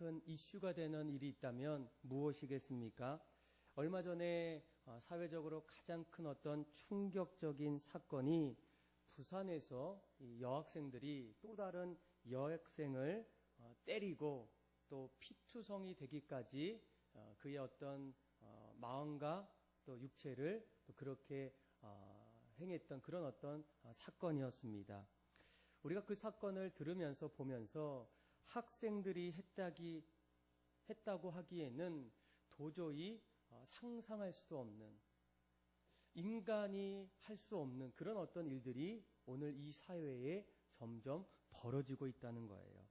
큰 이슈가 되는 일이 있다면 무엇이겠습니까? 얼마 전에 사회적으로 가장 큰 어떤 충격적인 사건이 부산에서 이 여학생들이 또 다른 여학생을 때리고 또 피투성이 되기까지 그의 어떤 마음과 또 육체를 또 그렇게 행했던 그런 어떤 사건이었습니다. 우리가 그 사건을 들으면서 보면서 학생들이 했다고 하기에는 도저히 상상할 수도 없는, 인간이 할 수 없는 그런 어떤 일들이 오늘 이 사회에 점점 벌어지고 있다는 거예요.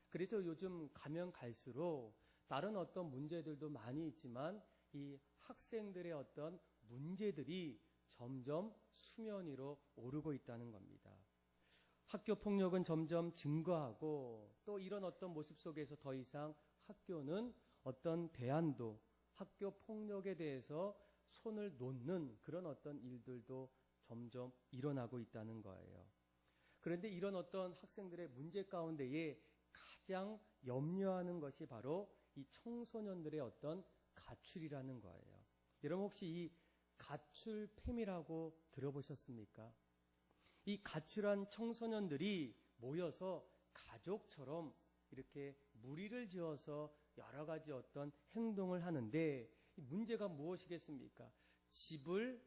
그래서 요즘 가면 갈수록 다른 어떤 문제들도 많이 있지만 이 학생들의 어떤 문제들이 점점 수면 위로 오르고 있다는 겁니다. 학교 폭력은 점점 증가하고 또 이런 어떤 모습 속에서 더 이상 학교는 어떤 대안도, 학교 폭력에 대해서 손을 놓는 그런 어떤 일들도 점점 일어나고 있다는 거예요. 그런데 이런 어떤 학생들의 문제 가운데에 가장 염려하는 것이 바로 이 청소년들의 어떤 가출이라는 거예요. 여러분 혹시 이 가출팸이라고 들어보셨습니까? 이 가출한 청소년들이 모여서 가족처럼 이렇게 무리를 지어서 여러 가지 어떤 행동을 하는데 이 문제가 무엇이겠습니까? 집을,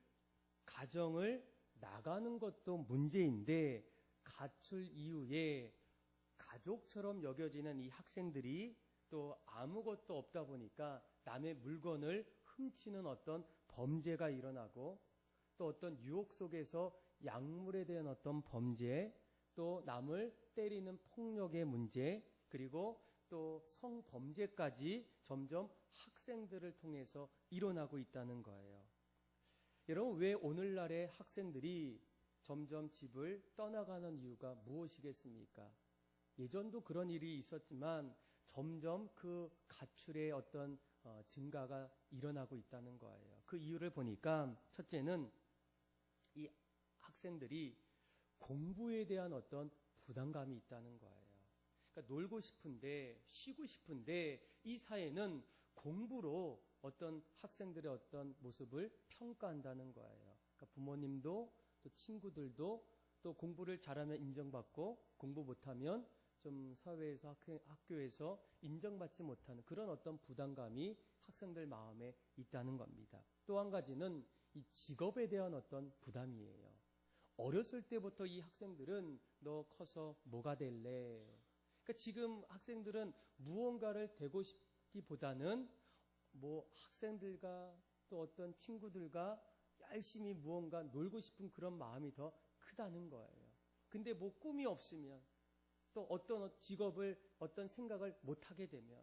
가정을 나가는 것도 문제인데 가출 이후에 가족처럼 여겨지는 이 학생들이 또 아무것도 없다 보니까 남의 물건을 훔치는 어떤 범죄가 일어나고 또 어떤 유혹 속에서 약물에 대한 어떤 범죄, 또 남을 때리는 폭력의 문제, 그리고 또 성범죄까지 점점 학생들을 통해서 일어나고 있다는 거예요. 여러분, 왜 오늘날의 학생들이 점점 집을 떠나가는 이유가 무엇이겠습니까? 예전도 그런 일이 있었지만 점점 그 가출의 어떤 증가가 일어나고 있다는 거예요. 그 이유를 보니까 첫째는 이 학생들이 공부에 대한 어떤 부담감이 있다는 거예요. 그러니까 놀고 싶은데, 쉬고 싶은데 이 사회는 공부로 어떤 학생들의 어떤 모습을 평가한다는 거예요. 그러니까 부모님도 또 친구들도 또 공부를 잘하면 인정받고 공부 못하면 좀 사회에서 학교에서 인정받지 못하는 그런 어떤 부담감이 학생들 마음에 있다는 겁니다. 또 한 가지는 이 직업에 대한 어떤 부담이에요. 어렸을 때부터 이 학생들은 너 커서 뭐가 될래? 그러니까 지금 학생들은 무언가를 되고 싶기보다는 뭐 학생들과 또 어떤 친구들과 열심히 무언가 놀고 싶은 그런 마음이 더 크다는 거예요. 근데 뭐 꿈이 없으면 또 어떤 직업을 어떤 생각을 못하게 되면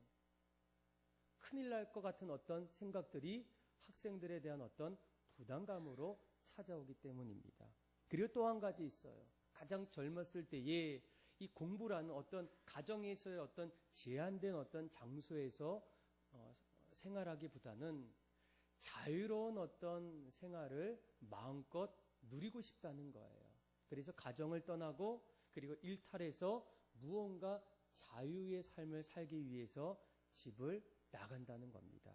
큰일 날 것 같은 어떤 생각들이 학생들에 대한 어떤 부담감으로 찾아오기 때문입니다. 그리고 또 한 가지 있어요. 가장 젊었을 때에 이 공부라는 어떤 가정에서의 어떤 제한된 어떤 장소에서 생활하기보다는 자유로운 어떤 생활을 마음껏 누리고 싶다는 거예요. 그래서 가정을 떠나고 그리고 일탈해서 무언가 자유의 삶을 살기 위해서 집을 나간다는 겁니다.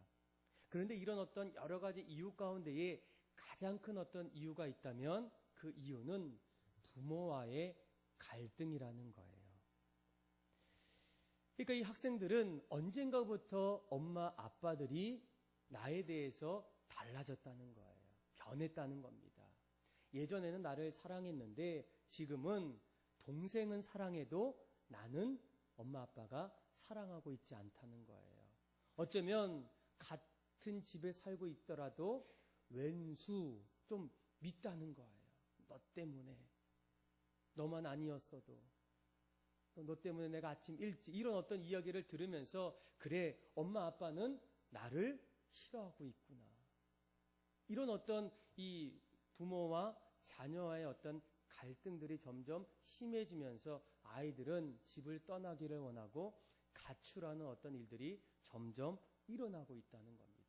그런데 이런 어떤 여러 가지 이유 가운데에 가장 큰 어떤 이유가 있다면 그 이유는 부모와의 갈등이라는 거예요. 그러니까 이 학생들은 언젠가부터 엄마, 아빠들이 나에 대해서 달라졌다는 거예요. 변했다는 겁니다. 예전에는 나를 사랑했는데 지금은 동생은 사랑해도 나는 엄마, 아빠가 사랑하고 있지 않다는 거예요. 어쩌면 같은 집에 살고 있더라도 왼수 좀 밉다는 거예요. 너 때문에. 너만 아니었어도. 또 너 때문에 내가 아침 일찍 이런 어떤 이야기를 들으면서 그래, 엄마, 아빠는 나를 싫어하고 있구나. 이런 어떤 이 부모와 자녀와의 어떤 갈등들이 점점 심해지면서 아이들은 집을 떠나기를 원하고 가출하는 어떤 일들이 점점 일어나고 있다는 겁니다.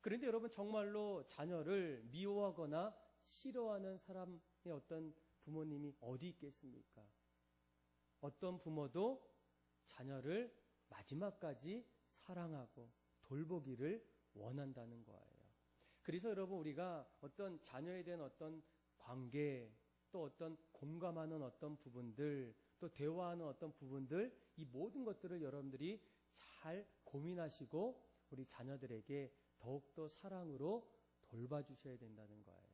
그런데 여러분 정말로 자녀를 미워하거나 싫어하는 사람의 어떤 부모님이 어디 있겠습니까? 어떤 부모도 자녀를 마지막까지 사랑하고 돌보기를 원한다는 거예요. 그래서 여러분, 우리가 어떤 자녀에 대한 어떤 관계, 또 어떤 공감하는 어떤 부분들, 또 대화하는 어떤 부분들, 이 모든 것들을 여러분들이 잘 고민하시고 우리 자녀들에게 더욱더 사랑으로 돌봐주셔야 된다는 거예요.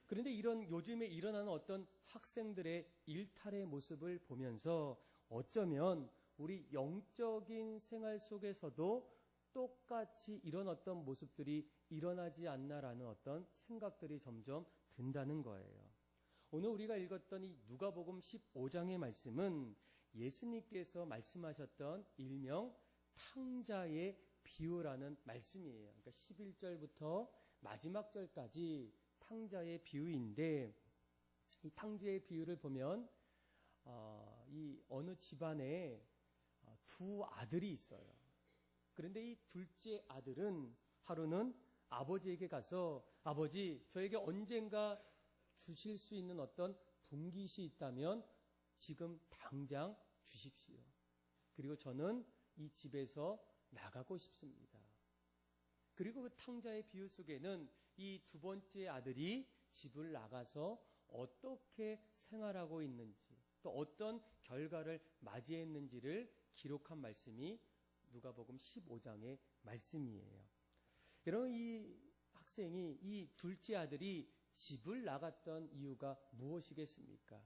그런데 이런 요즘에 일어나는 어떤 학생들의 일탈의 모습을 보면서 어쩌면 우리 영적인 생활 속에서도 똑같이 이런 어떤 모습들이 일어나지 않나라는 어떤 생각들이 점점 든다는 거예요. 오늘 우리가 읽었던 이 누가복음 15장의 말씀은 예수님께서 말씀하셨던 일명 탕자의 비유라는 말씀이에요. 그러니까 11절부터 마지막 절까지 탕자의 비유인데, 이 탕자의 비유를 보면 이 어느 집안에 두 아들이 있어요. 그런데 이 둘째 아들은 하루는 아버지에게 가서, 아버지, 저에게 언젠가 주실 수 있는 어떤 분깃이 있다면 지금 당장 주십시오. 그리고 저는 이 집에서 나가고 싶습니다. 그리고 그 탕자의 비유 속에는 이 두 번째 아들이 집을 나가서 어떻게 생활하고 있는지, 또 어떤 결과를 맞이했는지를 기록한 말씀이 누가복음 15장의 말씀이에요. 여러분, 이 학생이, 이 둘째 아들이 집을 나갔던 이유가 무엇이겠습니까?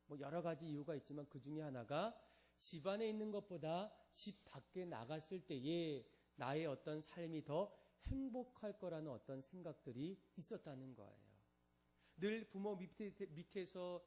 뭐 여러 가지 이유가 있지만 그 중에 하나가 집 안에 있는 것보다 집 밖에 나갔을 때에 나의 어떤 삶이 더 행복할 거라는 어떤 생각들이 있었다는 거예요. 늘 부모 밑에서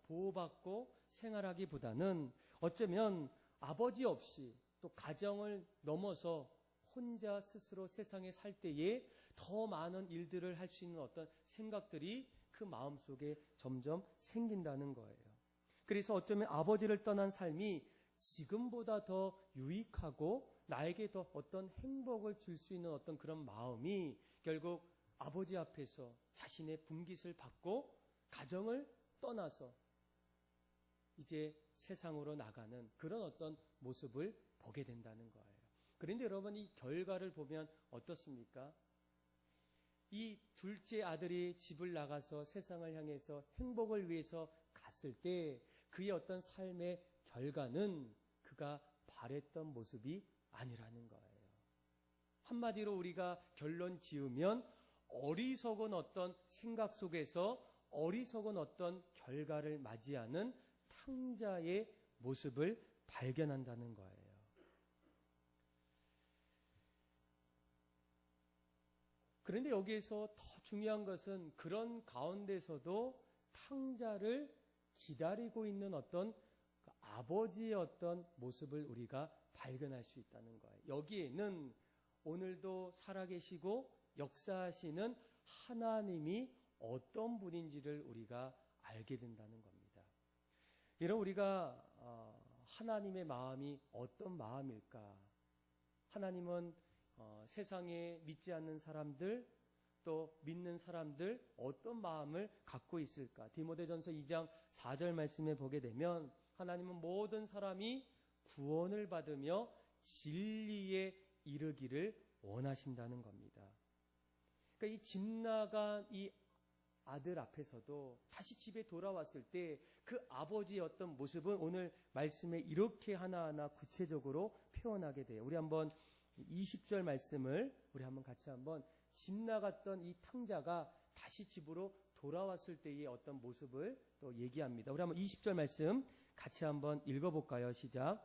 보호받고 생활하기보다는 어쩌면 아버지 없이 또 가정을 넘어서 혼자 스스로 세상에 살 때에 더 많은 일들을 할 수 있는 어떤 생각들이 그 마음속에 점점 생긴다는 거예요. 그래서 어쩌면 아버지를 떠난 삶이 지금보다 더 유익하고 나에게 더 어떤 행복을 줄 수 있는 어떤 그런 마음이 결국 아버지 앞에서 자신의 분깃을 받고 가정을 떠나서 이제 세상으로 나가는 그런 어떤 모습을 보게 된다는 거예요. 그런데 여러분, 이 결과를 보면 어떻습니까? 이 둘째 아들이 집을 나가서 세상을 향해서 행복을 위해서 갔을 때 그의 어떤 삶의 결과는 그가 바랬던 모습이 아니라는 거예요. 한마디로 우리가 결론 지으면 어리석은 어떤 생각 속에서 어리석은 어떤 결과를 맞이하는 탕자의 모습을 발견한다는 거예요. 그런데 여기에서 더 중요한 것은 그런 가운데서도 탕자를 기다리고 있는 어떤 그 아버지의 어떤 모습을 우리가 발견할 수 있다는 거예요. 여기에는 오늘도 살아계시고 역사하시는 하나님이 어떤 분인지를 우리가 알게 된다는 겁니다. 여러분, 우리가 하나님의 마음이 어떤 마음일까? 하나님은 세상에 믿지 않는 사람들, 또 믿는 사람들 어떤 마음을 갖고 있을까? 디모데전서 2장 4절 말씀에 보게 되면 하나님은 모든 사람이 구원을 받으며 진리에 이르기를 원하신다는 겁니다. 그러니까 이 집 나간 이 아들 앞에서도 다시 집에 돌아왔을 때 그 아버지의 어떤 모습은 오늘 말씀에 이렇게 하나하나 구체적으로 표현하게 돼요. 우리 한번 20절 말씀을 우리 한번 같이 한번 집 나갔던 이 탕자가 다시 집으로 돌아왔을 때의 어떤 모습을 또 얘기합니다. 우리 한번 20절 말씀 같이 한번 읽어볼까요? 시작.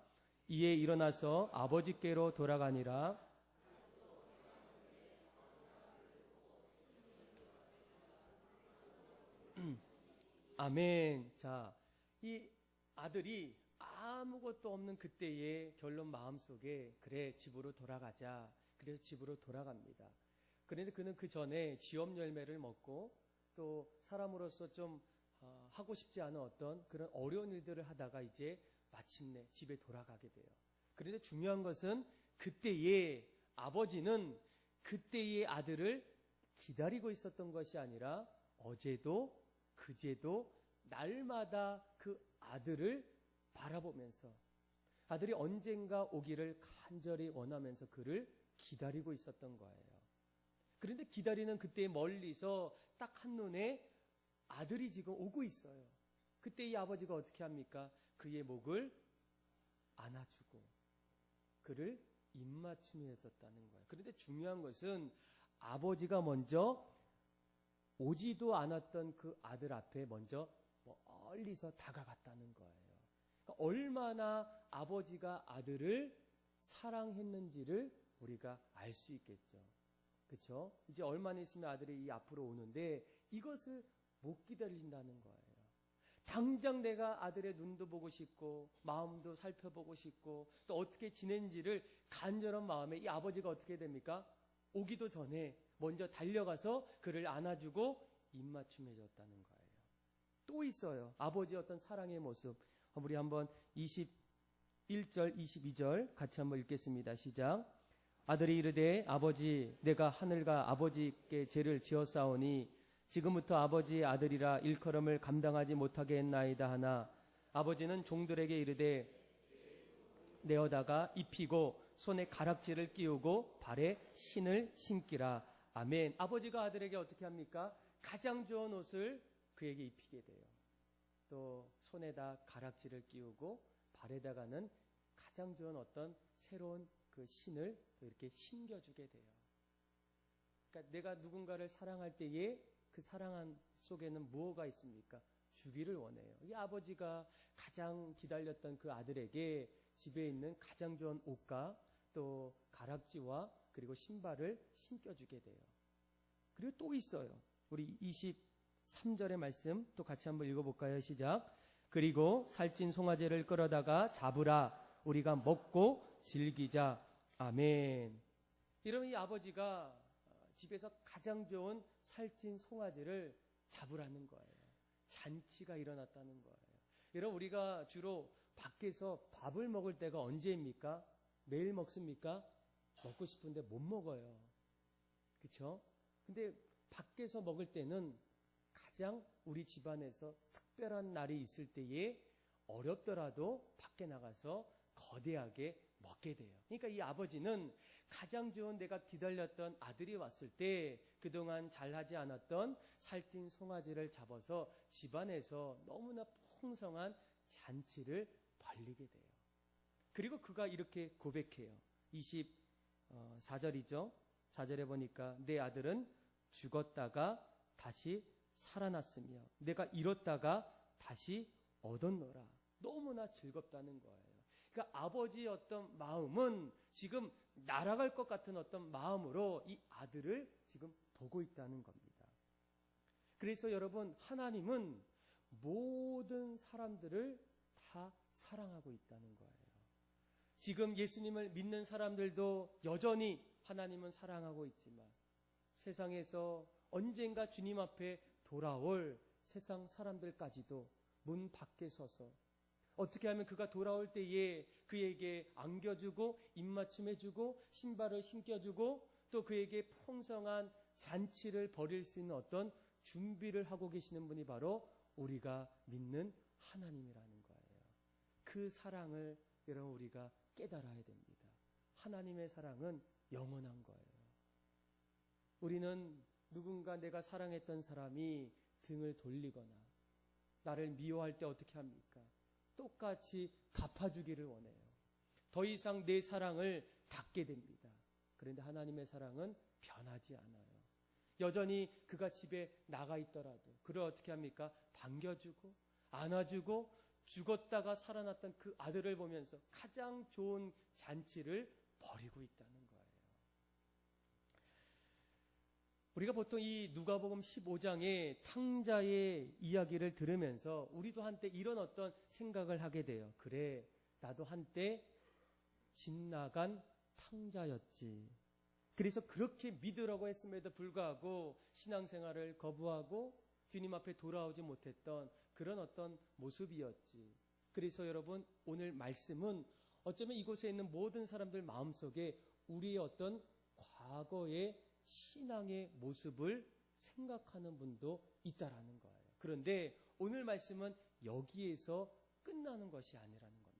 이에 일어나서 아버지께로 돌아가니라. 아멘. 자, 이 아들이 아무것도 없는 그때의 결론 마음속에 그래 집으로 돌아가자. 그래서 집으로 돌아갑니다. 그런데 그는 그 전에 쥐업 열매를 먹고 또 사람으로서 좀 하고 싶지 않은 어떤 그런 어려운 일들을 하다가 이제 마침내 집에 돌아가게 돼요. 그런데 중요한 것은 그때의 아버지는 그때의 아들을 기다리고 있었던 것이 아니라 어제도 그제도 날마다 그 아들을 바라보면서 아들이 언젠가 오기를 간절히 원하면서 그를 기다리고 있었던 거예요. 그런데 기다리는 그때 멀리서 딱 한눈에 아들이 지금 오고 있어요. 그때 이 아버지가 어떻게 합니까? 그의 목을 안아주고 그를 입맞춤해 줬다는 거예요. 그런데 중요한 것은 아버지가 먼저 오지도 않았던 그 아들 앞에 먼저 멀리서 다가갔다는 거예요. 그러니까 얼마나 아버지가 아들을 사랑했는지를 우리가 알 수 있겠죠. 그렇죠? 이제 얼마나 있으면 아들이 이 앞으로 오는데 이것을 못 기다린다는 거예요. 당장 내가 아들의 눈도 보고 싶고 마음도 살펴보고 싶고 또 어떻게 지낸지를 간절한 마음에 이 아버지가 어떻게 됩니까? 오기도 전에 먼저 달려가서 그를 안아주고 입맞춤해 줬다는 거예요. 또 있어요. 아버지의 어떤 사랑의 모습. 우리 한번 21절, 22절 같이 한번 읽겠습니다. 시작. 아들이 이르되 아버지 내가 하늘과 아버지께 죄를 지었사오니 지금부터 아버지의 아들이라 일컬음을 감당하지 못하게 했나이다 하나 아버지는 종들에게 이르되 내어다가 입히고 손에 가락지를 끼우고 발에 신을 신기라. 아멘. 아버지가 아들에게 어떻게 합니까? 가장 좋은 옷을 그에게 입히게 돼요. 또 손에다 가락지를 끼우고 발에다가는 가장 좋은 어떤 새로운 그 신을 또 이렇게 신겨주게 돼요. 그러니까 내가 누군가를 사랑할 때에 그 사랑 속에는 무엇가 있습니까? 주기를 원해요. 이 아버지가 가장 기다렸던 그 아들에게 집에 있는 가장 좋은 옷과 또 가락지와 그리고 신발을 신겨주게 돼요. 그리고 또 있어요. 우리 23절의 말씀 또 같이 한번 읽어볼까요? 시작. 그리고 살찐 송아지를 끌어다가 잡으라. 우리가 먹고 즐기자. 아멘. 이러면 이 아버지가 집에서 가장 좋은 살찐 송아지를 잡으라는 거예요. 잔치가 일어났다는 거예요. 여러분 우리가 주로 밖에서 밥을 먹을 때가 언제입니까? 매일 먹습니까? 먹고 싶은데 못 먹어요. 그렇죠? 근데 밖에서 먹을 때는 가장 우리 집안에서 특별한 날이 있을 때에 어렵더라도 밖에 나가서 거대하게 먹게 돼요. 그러니까 이 아버지는 가장 좋은 내가 기다렸던 아들이 왔을 때 그동안 잘하지 않았던 살찐 송아지를 잡아서 집안에서 너무나 풍성한 잔치를 벌리게 돼요. 그리고 그가 이렇게 고백해요. 24절이죠. 4절에 보니까 내 아들은 죽었다가 다시 살아났으며 내가 잃었다가 다시 얻었노라. 너무나 즐겁다는 거예요. 그러니까 아버지의 어떤 마음은 지금 날아갈 것 같은 어떤 마음으로 이 아들을 지금 보고 있다는 겁니다. 그래서 여러분 하나님은 모든 사람들을 다 사랑하고 있다는 거예요. 지금 예수님을 믿는 사람들도 여전히 하나님은 사랑하고 있지만 세상에서 언젠가 주님 앞에 돌아올 세상 사람들까지도 문 밖에 서서 어떻게 하면 그가 돌아올 때에 그에게 안겨주고 입맞춤해주고 신발을 신겨주고 또 그에게 풍성한 잔치를 벌일 수 있는 어떤 준비를 하고 계시는 분이 바로 우리가 믿는 하나님이라는 거예요. 그 사랑을 여러분 우리가 깨달아야 됩니다. 하나님의 사랑은 영원한 거예요. 우리는 누군가 내가 사랑했던 사람이 등을 돌리거나 나를 미워할 때 어떻게 합니까? 똑같이 갚아주기를 원해요. 더 이상 내 사랑을 닫게 됩니다. 그런데 하나님의 사랑은 변하지 않아요. 여전히 그가 집에 나가 있더라도 그를 어떻게 합니까? 반겨주고 안아주고 죽었다가 살아났던 그 아들을 보면서 가장 좋은 잔치를 벌이고 있다는 거예요. 우리가 보통 이 누가복음 15장의 탕자의 이야기를 들으면서 우리도 한때 이런 어떤 생각을 하게 돼요. 그래, 나도 한때 집 나간 탕자였지. 그래서 그렇게 믿으라고 했음에도 불구하고 신앙생활을 거부하고 주님 앞에 돌아오지 못했던 그런 어떤 모습이었지. 그래서 여러분 오늘 말씀은 어쩌면 이곳에 있는 모든 사람들 마음속에 우리의 어떤 과거의 신앙의 모습을 생각하는 분도 있다라는 거예요. 그런데 오늘 말씀은 여기에서 끝나는 것이 아니라는 겁니다.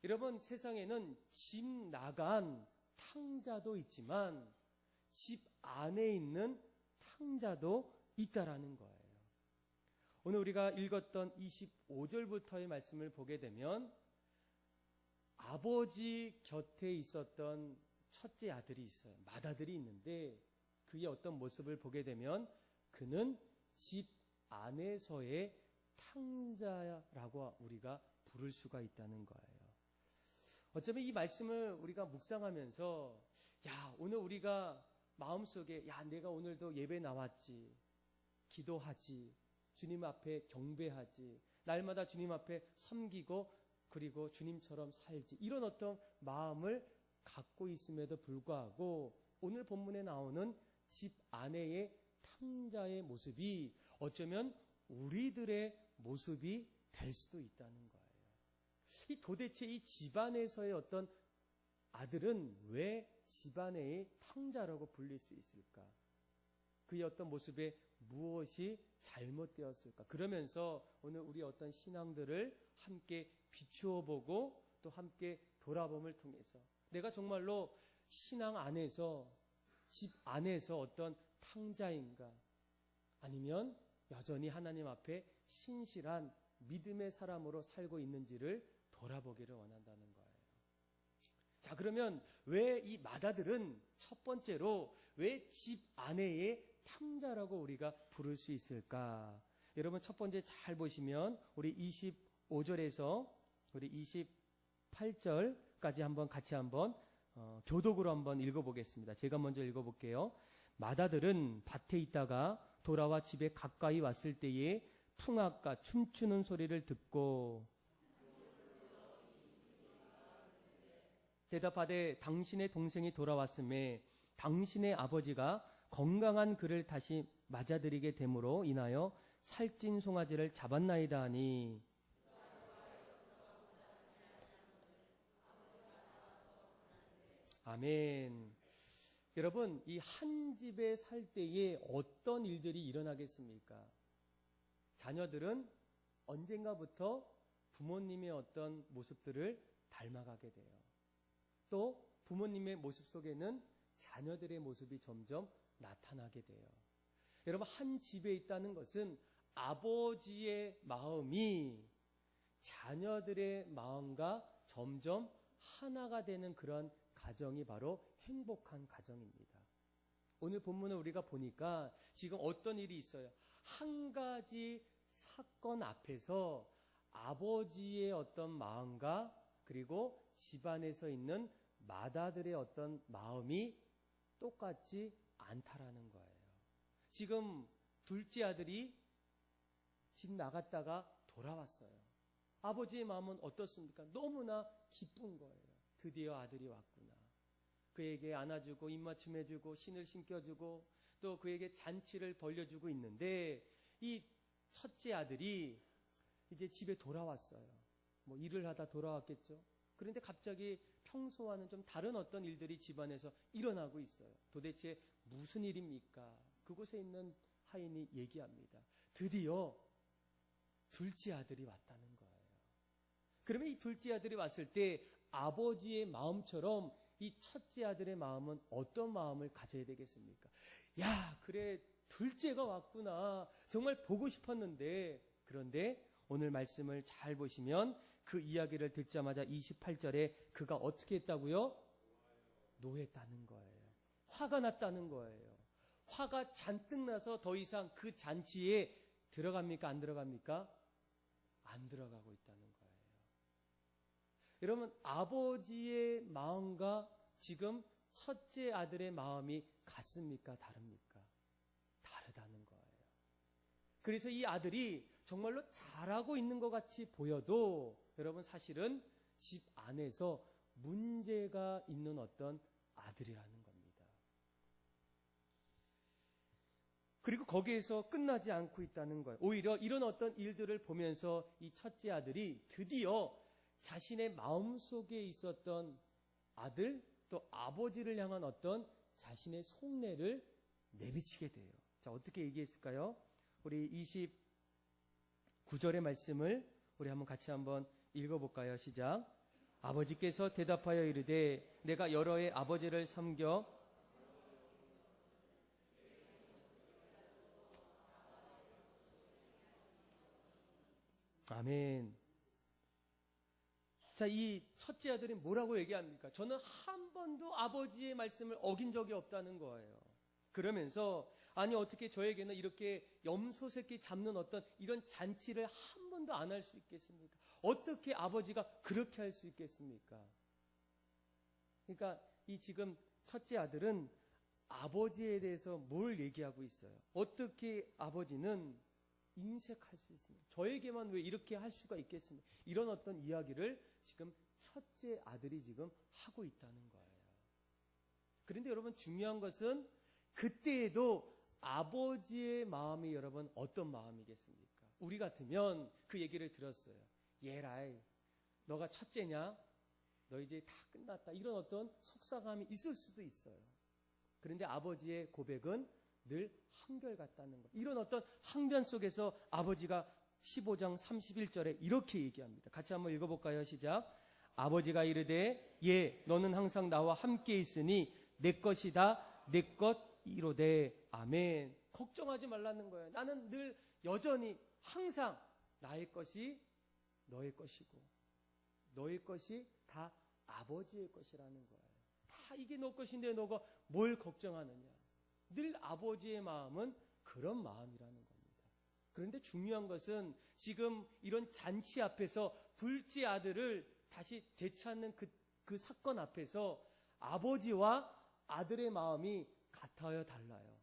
여러분, 세상에는 집 나간 탕자도 있지만 집 안에 있는 탕자도 있다라는 거예요. 오늘 우리가 읽었던 25절부터의 말씀을 보게 되면 아버지 곁에 있었던 첫째 아들이 있어요. 맏아들이 있는데 그의 어떤 모습을 보게 되면 그는 집 안에서의 탕자라고 우리가 부를 수가 있다는 거예요. 어쩌면 이 말씀을 우리가 묵상하면서 오늘 우리가 마음속에 내가 오늘도 예배 나왔지, 기도하지, 주님 앞에 경배하지, 날마다 주님 앞에 섬기고 그리고 주님처럼 살지, 이런 어떤 마음을 갖고 있음에도 불구하고 오늘 본문에 나오는 집 안에의 탕자의 모습이 어쩌면 우리들의 모습이 될 수도 있다는 거예요. 도대체 이 집안에서의 어떤 아들은 왜 집안의 탕자라고 불릴 수 있을까? 그의 어떤 모습에 무엇이 잘못되었을까? 그러면서 오늘 우리 어떤 신앙들을 함께 비추어 보고 또 함께 돌아봄을 통해서 내가 정말로 신앙 안에서, 집 안에서 어떤 탕자인가? 아니면 여전히 하나님 앞에 신실한 믿음의 사람으로 살고 있는지를 돌아보기를 원한다는 거예요. 자, 그러면 왜 이 맏아들은 첫 번째로 왜 집 안에의 탕자라고 우리가 부를 수 있을까? 여러분, 첫 번째 잘 보시면 우리 25절에서 우리 28절까지 한번 같이 한번 교독으로 한번 읽어보겠습니다. 제가 먼저 읽어볼게요. 맏아들은 밭에 있다가 돌아와 집에 가까이 왔을 때에 풍악과 춤추는 소리를 듣고 대답하되 당신의 동생이 돌아왔음에 당신의 아버지가 건강한 그를 다시 맞아들이게 됨으로 인하여 살찐 송아지를 잡았나이다 하니 아멘. 여러분, 이 한 집에 살 때에 어떤 일들이 일어나겠습니까? 자녀들은 언젠가부터 부모님의 어떤 모습들을 닮아가게 돼요. 또 부모님의 모습 속에는 자녀들의 모습이 점점 나타나게 돼요. 여러분, 한 집에 있다는 것은 아버지의 마음이 자녀들의 마음과 점점 하나가 되는 그런 가정이 바로 행복한 가정입니다. 오늘 본문을 우리가 보니까 지금 어떤 일이 있어요? 한 가지 사건 앞에서 아버지의 어떤 마음과 그리고 집안에서 있는 맏아들의 어떤 마음이 똑같지 않다라는 거예요. 지금 둘째 아들이 집 나갔다가 돌아왔어요. 아버지의 마음은 어떻습니까? 너무나 기쁜 거예요. 드디어 아들이 왔구나. 그에게 안아주고 입맞춤해주고 신을 신겨주고 또 그에게 잔치를 벌려주고 있는데 이 첫째 아들이 이제 집에 돌아왔어요. 뭐 일을 하다 돌아왔겠죠. 그런데 갑자기 평소와는 좀 다른 어떤 일들이 집안에서 일어나고 있어요. 도대체 무슨 일입니까? 그곳에 있는 하인이 얘기합니다. 드디어 둘째 아들이 왔다는 거예요. 그러면 이 둘째 아들이 왔을 때 아버지의 마음처럼 이 첫째 아들의 마음은 어떤 마음을 가져야 되겠습니까? 그래, 둘째가 왔구나. 정말 보고 싶었는데. 그런데 오늘 말씀을 잘 보시면 그 이야기를 듣자마자 28절에 그가 어떻게 했다고요? 노했다는 거예요. 화가 났다는 거예요. 화가 잔뜩 나서 더 이상 그 잔치에 들어갑니까? 안 들어갑니까? 안 들어가고 있다는 거예요. 여러분, 아버지의 마음과 지금 첫째 아들의 마음이 같습니까? 다릅니까? 다르다는 거예요. 그래서 이 아들이 정말로 잘하고 있는 것 같이 보여도 여러분, 사실은 집 안에서 문제가 있는 어떤 아들이라는 겁니다. 그리고 거기에서 끝나지 않고 있다는 거예요. 오히려 이런 어떤 일들을 보면서 이 첫째 아들이 드디어 자신의 마음속에 있었던 아들 또 아버지를 향한 어떤 자신의 속내를 내비치게 돼요. 자, 어떻게 얘기했을까요? 우리 29절의 말씀을 우리 한번 같이 한번 읽어볼까요? 시작. 아버지께서 대답하여 이르되 내가 여러 해 아버지를 섬겨 아멘. 자, 이 첫째 아들이 뭐라고 얘기합니까? 저는 한 번도 아버지의 말씀을 어긴 적이 없다는 거예요. 그러면서 아니 어떻게 저에게는 이렇게 염소 새끼 잡는 어떤 이런 잔치를 한 번도 안 할 수 있겠습니까? 어떻게 아버지가 그렇게 할 수 있겠습니까? 그러니까 이 지금 첫째 아들은 아버지에 대해서 뭘 얘기하고 있어요? 어떻게 아버지는 인색할 수 있습니까? 저에게만 왜 이렇게 할 수가 있겠습니까? 이런 어떤 이야기를 지금 첫째 아들이 지금 하고 있다는 거예요. 그런데 여러분 중요한 것은 그때에도 아버지의 마음이 여러분 어떤 마음이겠습니까? 우리 같으면 그 얘기를 들었어요. 얘라이, 너가 첫째냐? 너 이제 다 끝났다. 이런 어떤 속상함이 있을 수도 있어요. 그런데 아버지의 고백은 늘 한결같다는 것. 이런 어떤 항변 속에서 아버지가 15장 31절에 이렇게 얘기합니다. 같이 한번 읽어볼까요? 시작. 아버지가 이르되 예 너는 항상 나와 함께 있으니 내 것이다 내 것 이로되 아멘. 걱정하지 말라는 거예요. 나는 늘 여전히 항상 나의 것이 너의 것이고 너의 것이 다 아버지의 것이라는 거예요. 다 이게 너 것인데 너가 뭘 걱정하느냐. 늘 아버지의 마음은 그런 마음이라는 겁니다. 그런데 중요한 것은 지금 이런 잔치 앞에서 둘째 아들을 다시 되찾는 그 사건 앞에서 아버지와 아들의 마음이 같아요, 달라요?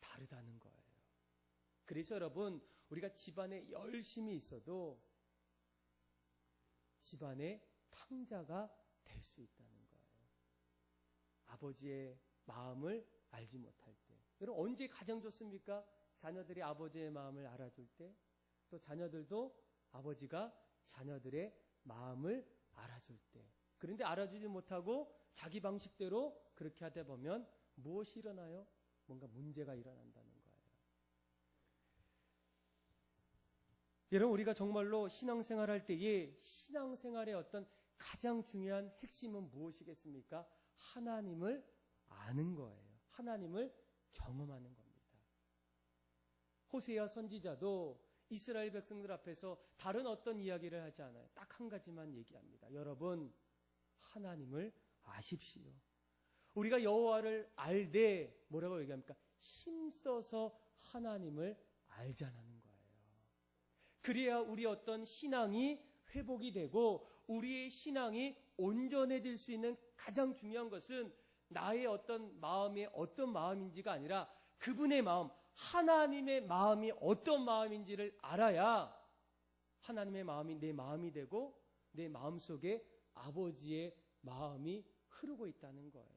다르다는 거예요. 그래서 여러분, 우리가 집안에 열심히 있어도 집안의 탕자가 될 수 있다는 거예요. 아버지의 마음을 알지 못할 때. 여러분, 언제 가장 좋습니까? 자녀들이 아버지의 마음을 알아줄 때, 또 자녀들도 아버지가 자녀들의 마음을 알아줄 때. 그런데 알아주지 못하고 자기 방식대로 그렇게 하다 보면 무엇이 일어나요? 뭔가 문제가 일어난다는 거예요. 여러분, 우리가 정말로 신앙생활할 때에 신앙생활의 어떤 가장 중요한 핵심은 무엇이겠습니까? 하나님을 아는 거예요. 하나님을 경험하는 겁니다. 호세아 선지자도 이스라엘 백성들 앞에서 다른 어떤 이야기를 하지 않아요. 딱 한 가지만 얘기합니다. 여러분, 하나님을 아십시오. 우리가 여호와를 알되 뭐라고 얘기합니까? 힘써서 하나님을 알자는 거예요. 그래야 우리 어떤 신앙이 회복이 되고 우리의 신앙이 온전해질 수 있는 가장 중요한 것은 나의 어떤 마음이 어떤 마음인지가 아니라 그분의 마음, 하나님의 마음이 어떤 마음인지를 알아야 하나님의 마음이 내 마음이 되고 내 마음속에 아버지의 마음이 흐르고 있다는 거예요.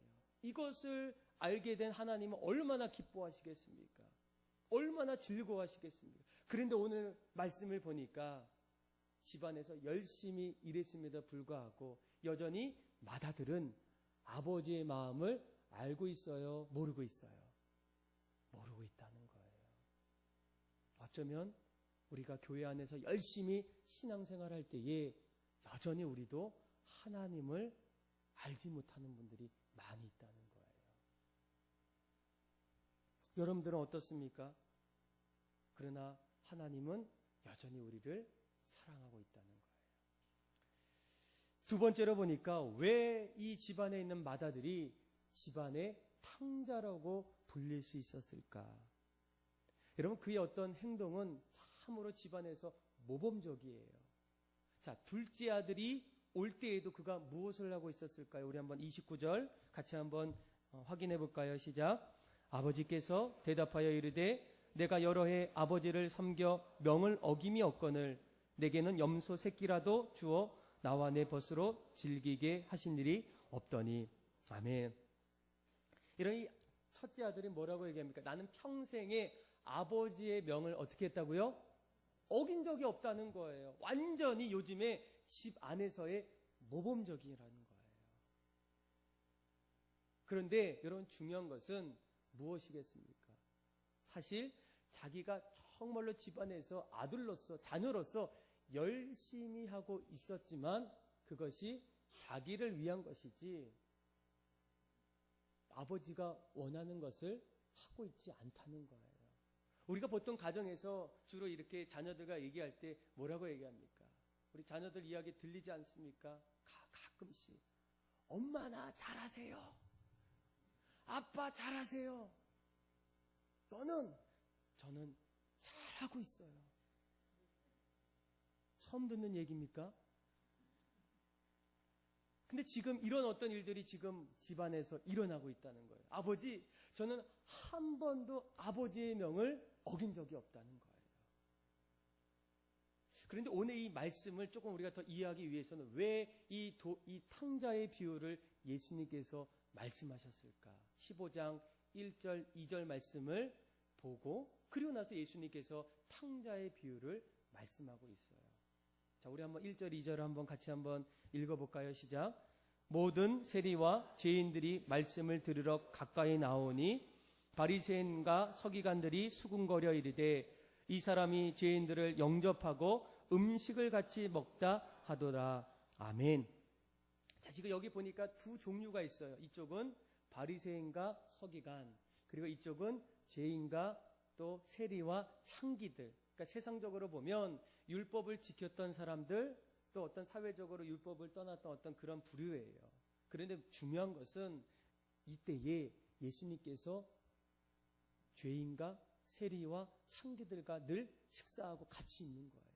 이것을 알게 된 하나님은 얼마나 기뻐하시겠습니까? 얼마나 즐거워하시겠습니까? 그런데 오늘 말씀을 보니까 집안에서 열심히 일했음에도 불구하고 여전히 맏아들은 아버지의 마음을 알고 있어요? 모르고 있어요? 모르고 있다는 거예요. 어쩌면 우리가 교회 안에서 열심히 신앙생활할 때에 여전히 우리도 하나님을 알지 못하는 분들이 많이 있다는 거예요. 여러분들은 어떻습니까? 그러나 하나님은 여전히 우리를 사랑하고 있다는 거예요. 두 번째로 보니까 왜 이 집안에 있는 맏아들이 집안의 탕자라고 불릴 수 있었을까? 여러분, 그의 어떤 행동은 참으로 집안에서 모범적이에요. 자, 둘째 아들이 올 때에도 그가 무엇을 하고 있었을까요? 우리 한번 29절 같이 한번 확인해 볼까요? 시작. 아버지께서 대답하여 이르되 내가 여러 해 아버지를 섬겨 명을 어김이 없거늘 내게는 염소 새끼라도 주어 나와 내 벗으로 즐기게 하신 일이 없더니. 아멘. 이런 이 첫째 아들이 뭐라고 얘기합니까? 나는 평생에 아버지의 명을 어떻게 했다고요? 어긴 적이 없다는 거예요. 완전히 요즘에 집 안에서의 모범적이라는 거예요. 그런데 여러분 중요한 것은 무엇이겠습니까? 사실 자기가 정말로 집안에서 아들로서 자녀로서 열심히 하고 있었지만 그것이 자기를 위한 것이지 아버지가 원하는 것을 하고 있지 않다는 거예요. 우리가 보통 가정에서 주로 이렇게 자녀들과 얘기할 때 뭐라고 얘기합니까? 우리 자녀들 이야기 들리지 않습니까? 가끔씩 엄마 나 잘하세요. 아빠 잘하세요. 저는 잘하고 있어요. 처음 듣는 얘기입니까? 근데 지금 이런 어떤 일들이 지금 집안에서 일어나고 있다는 거예요. 아버지, 저는 한 번도 아버지의 명을 어긴 적이 없다는 거예요. 그런데 오늘 이 말씀을 조금 우리가 더 이해하기 위해서는 왜 이 탕자의 비유를 예수님께서 말씀하셨을까? 15장 1절, 2절 말씀을 보고 그리고 나서 예수님께서 탕자의 비유를 말씀하고 있어요. 자, 우리 한번 1절, 2절을 한번 같이 한번 읽어볼까요? 시작. 모든 세리와 죄인들이 말씀을 들으러 가까이 나오니 바리새인과 서기관들이 수군거려 이르되 이 사람이 죄인들을 영접하고 음식을 같이 먹다 하더라. 아멘. 자, 지금 여기 보니까 두 종류가 있어요. 이쪽은 바리새인과 서기관, 그리고 이쪽은 죄인과 또 세리와 창기들. 그러니까 세상적으로 보면 율법을 지켰던 사람들, 또 어떤 사회적으로 율법을 떠났던 어떤 그런 부류예요. 그런데 중요한 것은 이때에 예수님께서 죄인과 세리와 창기들과 늘 식사하고 같이 있는 거예요.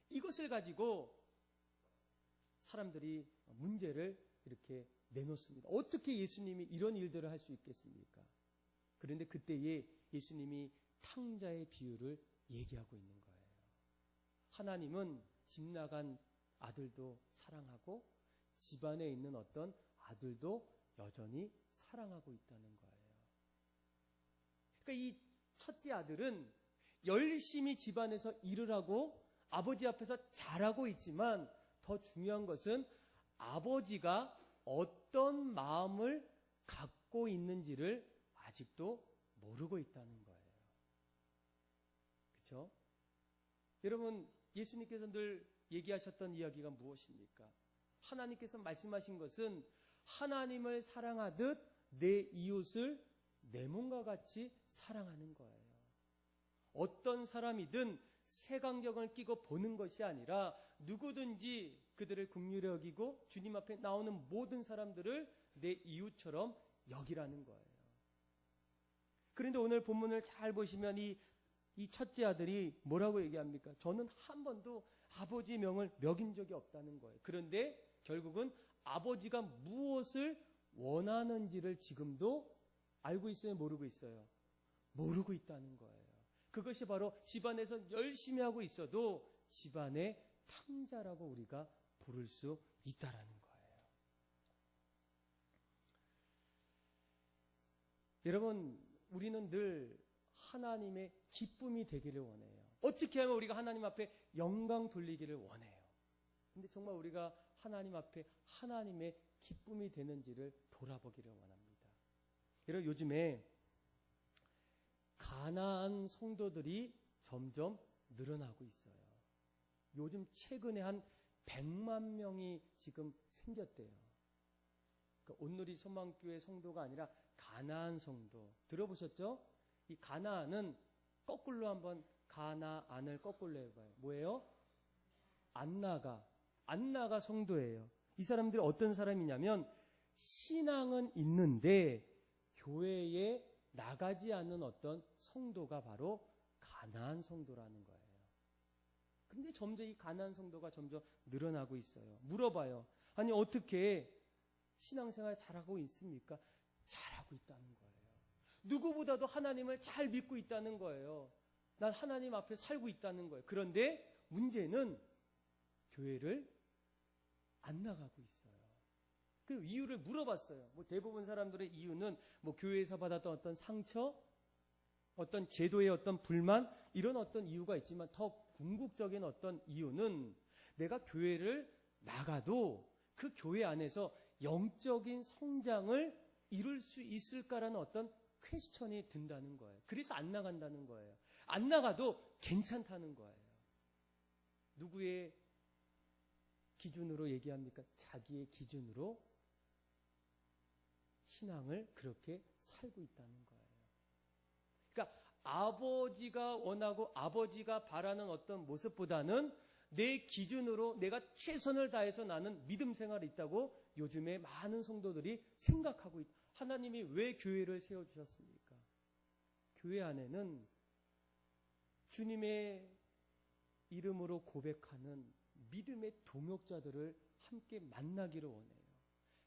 이것을 가지고 사람들이 문제를 이렇게 내놓습니다. 어떻게 예수님이 이런 일들을 할 수 있겠습니까? 그런데 그때에 예수님이 탕자의 비유를 얘기하고 있는 거예요. 하나님은 집 나간 아들도 사랑하고 집안에 있는 어떤 아들도 여전히 사랑하고 있다는 거예요. 그러니까 이 첫째 아들은 열심히 집안에서 일을 하고 아버지 앞에서 잘하고 있지만 더 중요한 것은 아버지가 어떤 마음을 갖고 있는지를 아직도 모르고 있다는 거예요. 그렇죠? 여러분, 예수님께서 늘 얘기하셨던 이야기가 무엇입니까? 하나님께서 말씀하신 것은 하나님을 사랑하듯 내 이웃을 내 몸과 같이 사랑하는 거예요. 어떤 사람이든 색안경을 끼고 보는 것이 아니라 누구든지 그들을 긍휼히 여기고 주님 앞에 나오는 모든 사람들을 내 이웃처럼 여기라는 거예요. 그런데 오늘 본문을 잘 보시면 이 첫째 아들이 뭐라고 얘기합니까? 저는 한 번도 아버지의 명을 먹인 적이 없다는 거예요. 그런데 결국은 아버지가 무엇을 원하는지를 지금도 알고 있어요? 모르고 있어요? 모르고 있다는 거예요. 그것이 바로 집안에서 열심히 하고 있어도 집안의 탕자라고 우리가 부를 수 있다라는 거예요. 여러분, 우리는 늘 하나님의 기쁨이 되기를 원해요. 어떻게 하면 우리가 하나님 앞에 영광 돌리기를 원해요. 근데 정말 우리가 하나님 앞에 하나님의 기쁨이 되는지를 돌아보기를 원합니다. 여러분, 요즘에 가나안 성도들이 점점 늘어나고 있어요. 요즘 최근에 한 100만 명이 지금 생겼대요. 그러니까 온누리 소망교회 성도가 아니라 가나안 성도. 들어보셨죠? 이 가나안은 거꾸로 한번 가나안을 거꾸로 해봐요. 뭐예요? 안나가 성도예요. 이 사람들이 어떤 사람이냐면 신앙은 있는데 교회에 나가지 않는 어떤 성도가 바로 가나안 성도라는 거예요. 근데 점점 이 가나안 성도가 점점 늘어나고 있어요. 물어봐요. 아니 어떻게 신앙생활 잘하고 있습니까? 잘하고 있다는 거예요. 누구보다도 하나님을 잘 믿고 있다는 거예요. 난 하나님 앞에 살고 있다는 거예요. 그런데 문제는 교회를 안 나가고 있어요. 그 이유를 물어봤어요. 대부분 사람들의 이유는 교회에서 받았던 어떤 상처, 어떤 제도의 어떤 불만, 이런 어떤 이유가 있지만 더 궁극적인 어떤 이유는 내가 교회를 나가도 그 교회 안에서 영적인 성장을 이룰 수 있을까라는 어떤 퀘스천이 든다는 거예요. 그래서 안 나간다는 거예요. 안 나가도 괜찮다는 거예요. 누구의 기준으로 얘기합니까? 자기의 기준으로 신앙을 그렇게 살고 있다는 거예요. 그러니까 아버지가 원하고 아버지가 바라는 어떤 모습보다는 내 기준으로 내가 최선을 다해서 나는 믿음 생활이 있다고 요즘에 많은 성도들이 생각하고 있다. 하나님이 왜 교회를 세워주셨습니까? 교회 안에는 주님의 이름으로 고백하는 믿음의 동역자들을 함께 만나기를 원해요.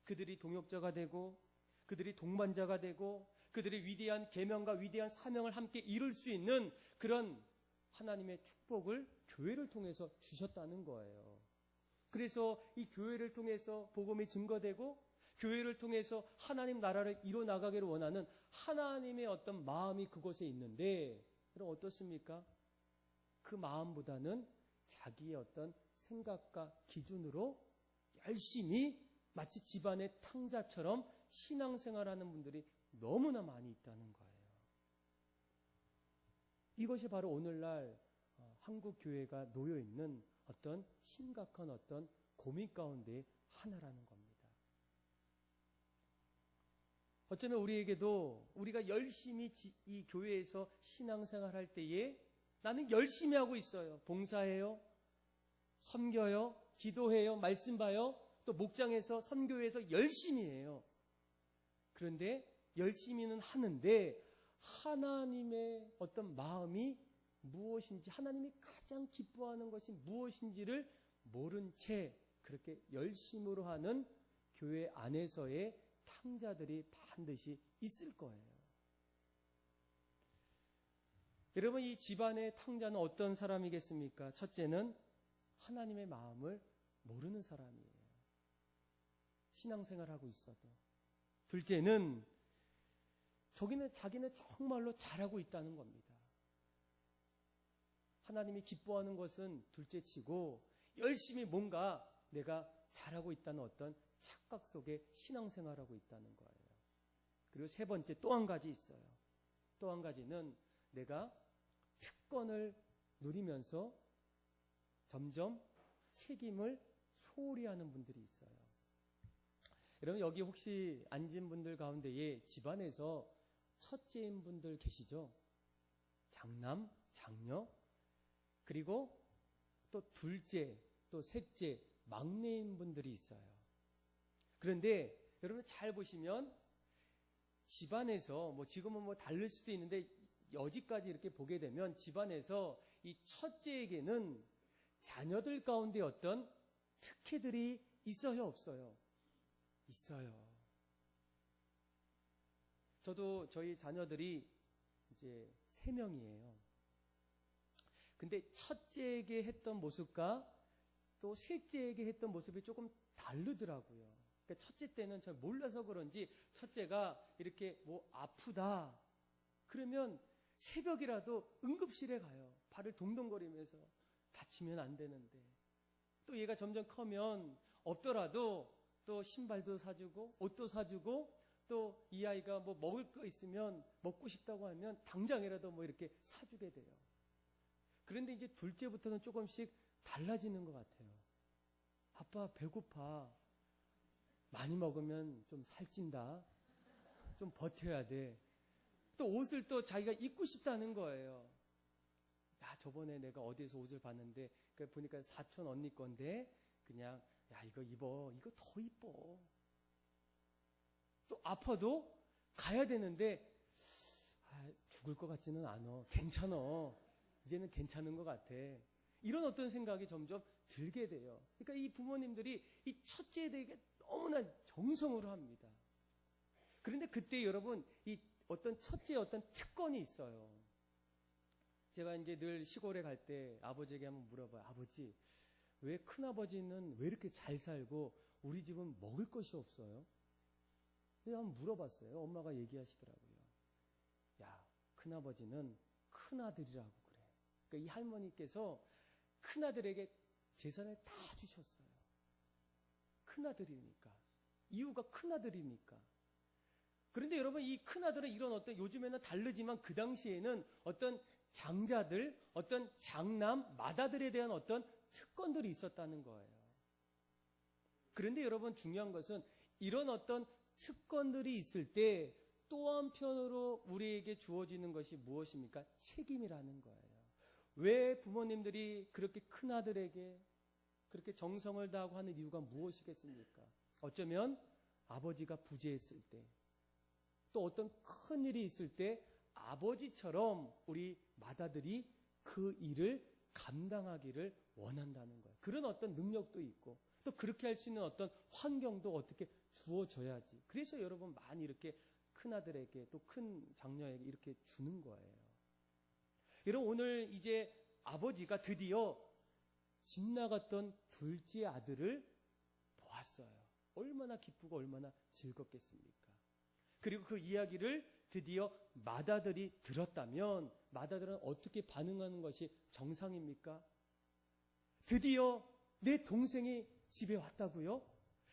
그들이 동역자가 되고 그들이 동반자가 되고 그들의 위대한 계명과 위대한 사명을 함께 이룰 수 있는 그런 하나님의 축복을 교회를 통해서 주셨다는 거예요. 그래서 이 교회를 통해서 복음이 증거되고 교회를 통해서 하나님 나라를 이뤄나가기를 원하는 하나님의 어떤 마음이 그곳에 있는데 그럼 어떻습니까? 그 마음보다는 자기의 어떤 생각과 기준으로 열심히 마치 집안의 탕자처럼 신앙생활하는 분들이 너무나 많이 있다는 거예요. 이것이 바로 오늘날 한국 교회가 놓여 있는 어떤 심각한 어떤 고민 가운데 하나라는 겁니다. 어쩌면 우리에게도 우리가 열심히 이 교회에서 신앙생활할 때에 나는 열심히 하고 있어요. 봉사해요, 섬겨요, 기도해요, 말씀 봐요, 또 목장에서 선교회에서 열심히 해요. 그런데 열심히는 하는데 하나님의 어떤 마음이 무엇인지, 하나님이 가장 기뻐하는 것이 무엇인지를 모른 채 그렇게 열심으로 하는 교회 안에서의 탕자들이 반드시 있을 거예요. 여러분, 이 집안의 탕자는 어떤 사람이겠습니까? 첫째는 하나님의 마음을 모르는 사람이에요. 신앙생활하고 있어도. 둘째는 자기는 정말로 잘하고 있다는 겁니다. 하나님이 기뻐하는 것은 둘째치고 열심히 뭔가 내가 잘하고 있다는 어떤 착각 속에 신앙생활하고 있다는 거예요. 그리고 세 번째 또 한 가지 있어요. 또 한 가지는 내가 특권을 누리면서 점점 책임을 소홀히 하는 분들이 있어요. 여러분, 여기 혹시 앉은 분들 가운데에 집안에서 첫째인 분들 계시죠? 장남, 장녀, 그리고 또 둘째, 또 셋째, 막내인 분들이 있어요. 그런데 여러분 잘 보시면 집안에서 지금은 다를 수도 있는데 여지까지 이렇게 보게 되면 집안에서 이 첫째에게는 자녀들 가운데 어떤 특혜들이 있어요, 없어요? 있어요. 저도 저희 자녀들이 이제 3명이에요. 근데 첫째에게 했던 모습과 또 셋째에게 했던 모습이 조금 다르더라고요. 그러니까 첫째 때는 잘 몰라서 그런지 첫째가 이렇게 아프다 그러면 새벽이라도 응급실에 가요. 발을 동동거리면서 다치면 안 되는데. 또 얘가 점점 커면 없더라도 또 신발도 사주고 옷도 사주고 또 이 아이가 먹을 거 있으면 먹고 싶다고 하면 당장이라도 이렇게 사주게 돼요. 그런데 이제 둘째부터는 조금씩 달라지는 것 같아요. 아빠 배고파. 많이 먹으면 좀 살찐다. 좀 버텨야 돼. 또 옷을 또 자기가 입고 싶다는 거예요. 야, 저번에 내가 어디에서 옷을 봤는데 보니까 사촌 언니 건데 그냥 야, 이거 입어. 이거 더 이뻐. 또 아파도 가야 되는데 죽을 것 같지는 않아. 괜찮아. 이제는 괜찮은 것 같아. 이런 어떤 생각이 점점 들게 돼요. 그러니까 이 부모님들이 이 첫째에 대해 너무나 정성으로 합니다. 그런데 그때 여러분 이 어떤 첫째의 어떤 특권이 있어요. 제가 이제 늘 시골에 갈 때 아버지에게 한번 물어봐요. 아버지, 왜 큰아버지는 왜 이렇게 잘 살고 우리 집은 먹을 것이 없어요? 그래서 한번 물어봤어요. 엄마가 얘기하시더라고요. 야, 큰아버지는 큰아들이라고 그래. 그러니까 이 할머니께서 큰아들에게 재산을 다 주셨어요. 큰아들이니까. 이유가 큰아들이니까. 그런데 여러분 이 큰아들은 이런 어떤 요즘에는 다르지만 그 당시에는 어떤 장자들, 어떤 장남, 맏아들에 대한 어떤 특권들이 있었다는 거예요. 그런데 여러분 중요한 것은 이런 어떤 특권들이 있을 때 또 한편으로 우리에게 주어지는 것이 무엇입니까? 책임이라는 거예요. 왜 부모님들이 그렇게 큰 아들에게 그렇게 정성을 다하고 하는 이유가 무엇이겠습니까? 어쩌면 아버지가 부재했을 때, 또 어떤 큰 일이 있을 때 아버지처럼 우리 맏아들이 그 일을 감당하기를 원한다는 거예요. 그런 어떤 능력도 있고 또 그렇게 할 수 있는 어떤 환경도 어떻게 주어져야지. 그래서 여러분 많이 이렇게 큰아들에게 또 큰 장녀에게 이렇게 주는 거예요. 여러분 오늘 이제 아버지가 드디어 집 나갔던 둘째 아들을 보았어요. 얼마나 기쁘고 얼마나 즐겁겠습니까? 그리고 그 이야기를 드디어 맏아들이 들었다면 맏아들은 어떻게 반응하는 것이 정상입니까? 드디어 내 동생이 집에 왔다고요?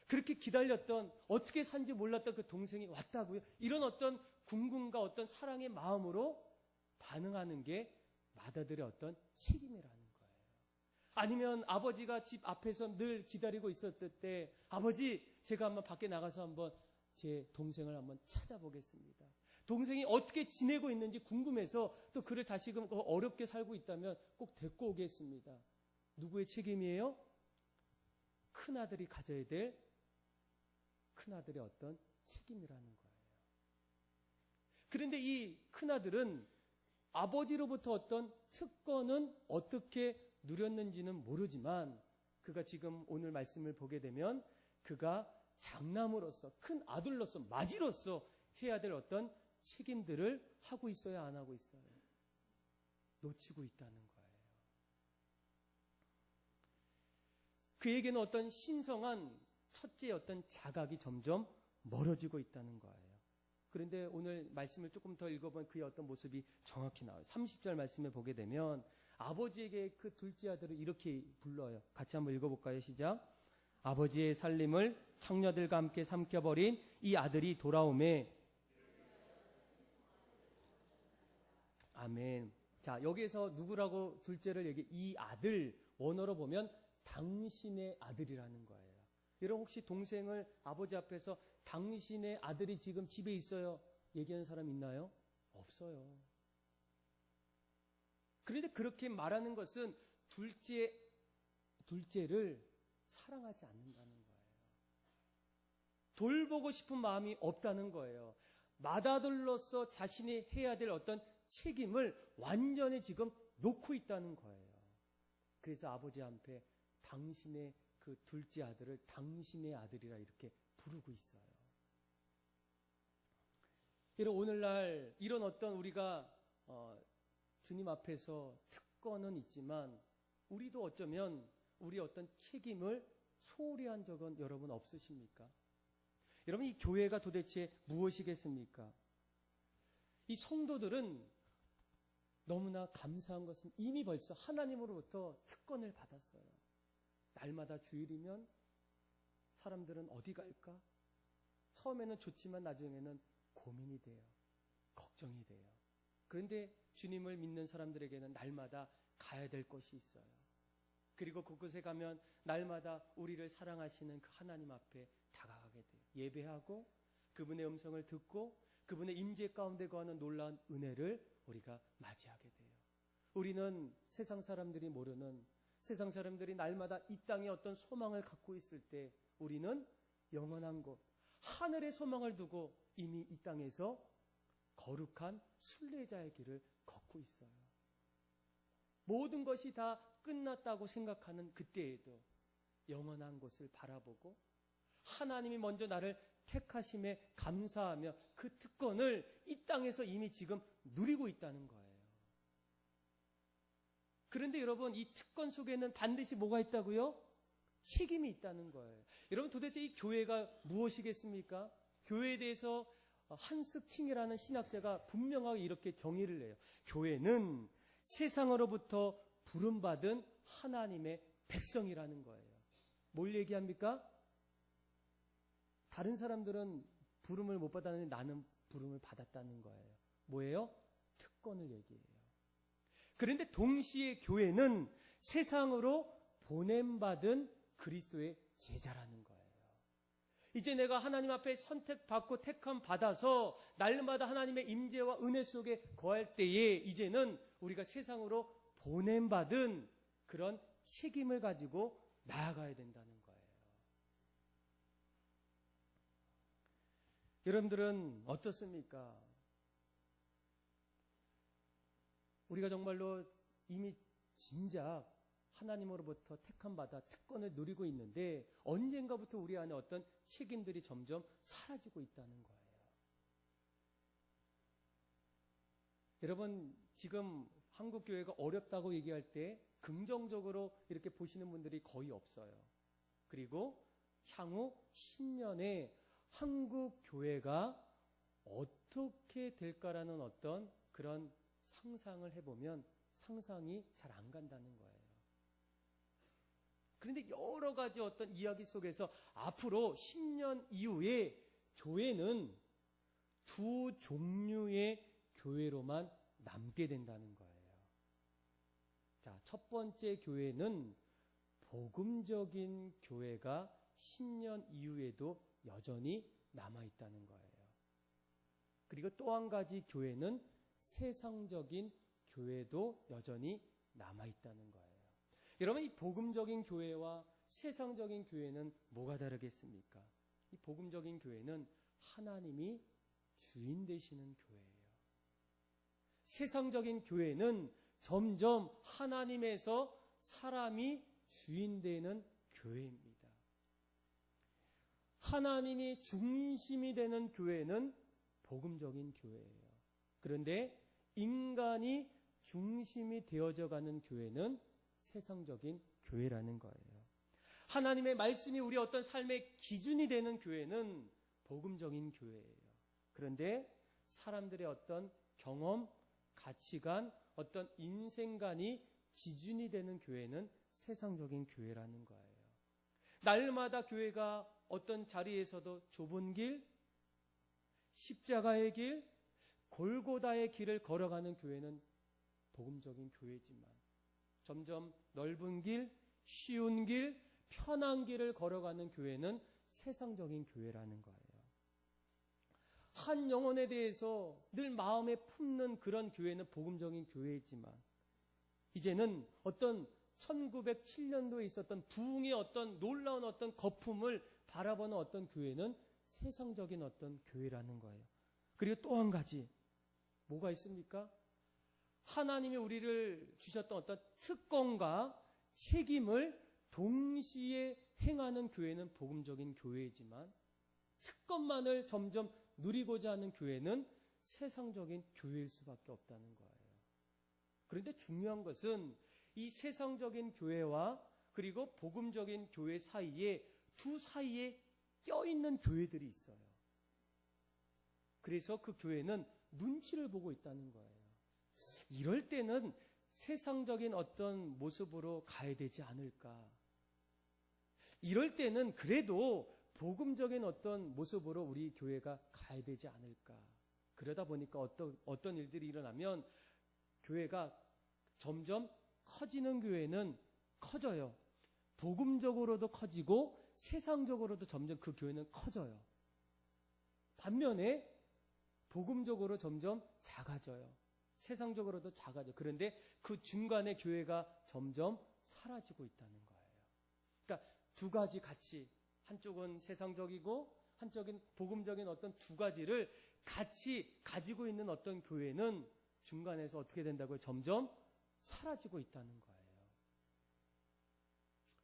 그렇게 기다렸던, 어떻게 산지 몰랐던 그 동생이 왔다고요? 이런 어떤 궁금과 어떤 사랑의 마음으로 반응하는 게 맏아들의 어떤 책임이라는 거예요. 아니면 아버지가 집 앞에서 늘 기다리고 있었을 때, 아버지, 제가 한번 밖에 나가서 한번 제 동생을 한번 찾아보겠습니다. 동생이 어떻게 지내고 있는지 궁금해서 또 그를 다시금 어렵게 살고 있다면 꼭 데리고 오겠습니다. 누구의 책임이에요? 큰아들이 가져야 될 큰아들의 어떤 책임이라는 거예요. 그런데 이 큰아들은 아버지로부터 어떤 특권은 어떻게 누렸는지는 모르지만 그가 지금 오늘 말씀을 보게 되면 그가 장남으로서, 큰 아들로서, 맏이로서 해야 될 어떤 책임들을 하고 있어야 안 하고 있어요? 놓치고 있다는 거예요. 그에게는 어떤 신성한 첫째의 어떤 자각이 점점 멀어지고 있다는 거예요. 그런데 오늘 말씀을 조금 더 읽어보면 그의 어떤 모습이 정확히 나와요. 30절 말씀에 보게 되면 아버지에게 그 둘째 아들을 이렇게 불러요. 같이 한번 읽어볼까요? 시작. 아버지의 살림을 창녀들과 함께 삼켜버린 이 아들이 돌아오매. 아멘. 자, 여기에서 누구라고 둘째를 얘기해? 이 아들, 원어로 보면 당신의 아들이라는 거예요. 여러분 혹시 동생을 아버지 앞에서 당신의 아들이 지금 집에 있어요 얘기하는 사람 있나요? 없어요. 그런데 그렇게 말하는 것은 둘째를 사랑하지 않는다는 거예요. 돌보고 싶은 마음이 없다는 거예요. 맏아들로서 자신이 해야 될 어떤 책임을 완전히 지금 놓고 있다는 거예요. 그래서 아버지 앞에 당신의 그 둘째 아들을 당신의 아들이라 이렇게 부르고 있어요. 여러분 오늘날 이런 어떤 우리가 주님 앞에서 특권은 있지만 우리도 어쩌면 우리 어떤 책임을 소홀히 한 적은 여러분 없으십니까? 여러분 이 교회가 도대체 무엇이겠습니까? 이 성도들은 너무나 감사한 것은 이미 벌써 하나님으로부터 특권을 받았어요. 날마다 주일이면 사람들은 어디 갈까? 처음에는 좋지만 나중에는 고민이 돼요. 걱정이 돼요. 그런데 주님을 믿는 사람들에게는 날마다 가야 될 것이 있어요. 그리고 그곳에 가면 날마다 우리를 사랑하시는 그 하나님 앞에 다가가게 돼요. 예배하고 그분의 음성을 듣고 그분의 임재 가운데 거하는 놀라운 은혜를 우리가 맞이하게 돼요. 우리는 세상 사람들이 모르는, 세상 사람들이 날마다 이 땅에 어떤 소망을 갖고 있을 때 우리는 영원한 곳, 하늘의 소망을 두고 이미 이 땅에서 거룩한 순례자의 길을 걷고 있어요. 모든 것이 다 끝났다고 생각하는 그때에도 영원한 곳을 바라보고 하나님이 먼저 나를 택하심에 감사하며 그 특권을 이 땅에서 이미 지금 누리고 있다는 거예요. 그런데 여러분 이 특권 속에는 반드시 뭐가 있다고요? 책임이 있다는 거예요. 여러분 도대체 이 교회가 무엇이겠습니까? 교회에 대해서 한스킹이라는 신학자가 분명하게 이렇게 정의를 해요. 교회는 세상으로부터 부름받은 하나님의 백성이라는 거예요. 뭘 얘기합니까? 다른 사람들은 부름을 못 받았는데 나는 부름을 받았다는 거예요. 뭐예요? 특권을 얘기해요. 그런데 동시에 교회는 세상으로 보냄받은 그리스도의 제자라는 거예요. 이제 내가 하나님 앞에 선택받고 택함 받아서 날마다 하나님의 임재와 은혜 속에 거할 때에 이제는 우리가 세상으로 보냄받은 그런 책임을 가지고 나아가야 된다는 거예요. 여러분들은 어떻습니까? 우리가 정말로 이미 진작 하나님으로부터 택함받아 특권을 누리고 있는데 언젠가부터 우리 안에 어떤 책임들이 점점 사라지고 있다는 거예요. 여러분, 지금 한국교회가 어렵다고 얘기할 때 긍정적으로 이렇게 보시는 분들이 거의 없어요. 그리고 향후 10년에 한국교회가 어떻게 될까라는 어떤 그런 상상을 해보면 상상이 잘 안 간다는 거예요. 그런데 여러 가지 어떤 이야기 속에서 앞으로 10년 이후에 교회는 두 종류의 교회로만 남게 된다는 거예요. 자, 첫 번째 교회는 복음적인 교회가 10년 이후에도 여전히 남아있다는 거예요. 그리고 또 한 가지 교회는 세상적인 교회도 여전히 남아있다는 거예요. 여러분, 이 복음적인 교회와 세상적인 교회는 뭐가 다르겠습니까? 이 복음적인 교회는 하나님이 주인 되시는 교회예요. 세상적인 교회는 점점 하나님에서 사람이 주인 되는 교회입니다. 하나님이 중심이 되는 교회는 복음적인 교회예요. 그런데 인간이 중심이 되어져 가는 교회는 세상적인 교회라는 거예요. 하나님의 말씀이 우리 어떤 삶의 기준이 되는 교회는 복음적인 교회예요. 그런데 사람들의 어떤 경험, 가치관, 어떤 인생관이 기준이 되는 교회는 세상적인 교회라는 거예요. 날마다 교회가 어떤 자리에서도 좁은 길, 십자가의 길, 골고다의 길을 걸어가는 교회는 복음적인 교회지만 점점 넓은 길, 쉬운 길, 편한 길을 걸어가는 교회는 세상적인 교회라는 거예요. 한 영혼에 대해서 늘 마음에 품는 그런 교회는 복음적인 교회이지만 이제는 어떤 1907년도에 있었던 부흥의 어떤 놀라운 어떤 거품을 바라보는 어떤 교회는 세상적인 어떤 교회라는 거예요. 그리고 또 한 가지 뭐가 있습니까? 하나님이 우리를 주셨던 어떤 특권과 책임을 동시에 행하는 교회는 복음적인 교회이지만 특권만을 점점 누리고자 하는 교회는 세상적인 교회일 수밖에 없다는 거예요. 그런데 중요한 것은 이 세상적인 교회와 그리고 복음적인 교회 사이에 두 사이에 껴있는 교회들이 있어요. 그래서 그 교회는 눈치를 보고 있다는 거예요. 이럴 때는 세상적인 어떤 모습으로 가야 되지 않을까. 이럴 때는 그래도 복음적인 어떤 모습으로 우리 교회가 가야 되지 않을까. 그러다 보니까 어떤 일들이 일어나면 교회가 점점 커지는 교회는 커져요. 복음적으로도 커지고 세상적으로도 점점 그 교회는 커져요. 반면에 복음적으로 점점 작아져요. 세상적으로도 작아져요. 그런데 그 중간에 교회가 점점 사라지고 있다는 거예요. 그러니까 두 가지 같이 한쪽은 세상적이고 한쪽은 복음적인 어떤 두 가지를 같이 가지고 있는 어떤 교회는 중간에서 어떻게 된다고요? 점점 사라지고 있다는 거예요.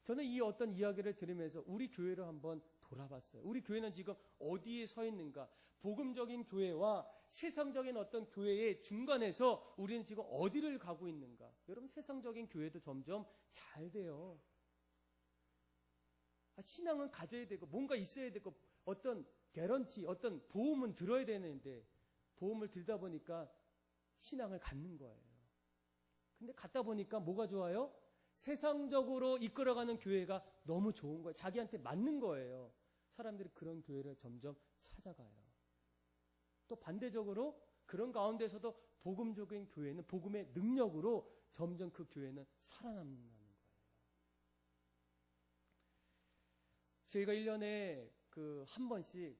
저는 이 어떤 이야기를 들으면서 우리 교회를 한번 돌아봤어요. 우리 교회는 지금 어디에 서 있는가? 복음적인 교회와 세상적인 어떤 교회의 중간에서 우리는 지금 어디를 가고 있는가? 여러분, 세상적인 교회도 점점 잘 돼요. 신앙은 가져야 되고 뭔가 있어야 되고 어떤 개런티, 어떤 보험은 들어야 되는데 보험을 들다 보니까 신앙을 갖는 거예요. 근데 갖다 보니까 뭐가 좋아요? 세상적으로 이끌어가는 교회가 너무 좋은 거예요. 자기한테 맞는 거예요. 사람들이 그런 교회를 점점 찾아가요. 또 반대적으로 그런 가운데서도 복음적인 교회는 복음의 능력으로 점점 그 교회는 살아남는 거예요. 저희가 1년에 한 번씩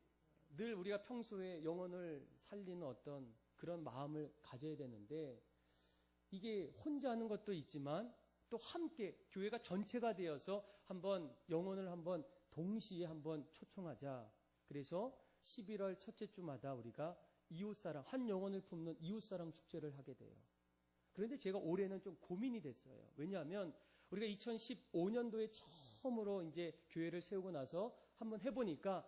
늘 우리가 평소에 영혼을 살리는 어떤 그런 마음을 가져야 되는데, 이게 혼자 하는 것도 있지만 또 함께 교회가 전체가 되어서 한번 영혼을 한번 동시에 한번 초청하자. 그래서 11월 첫째 주마다 우리가 이웃사랑, 한 영혼을 품는 이웃사랑 축제를 하게 돼요. 그런데 제가 올해는 좀 고민이 됐어요. 왜냐하면 우리가 2015년도에 처음으로 이제 교회를 세우고 나서 한번 해보니까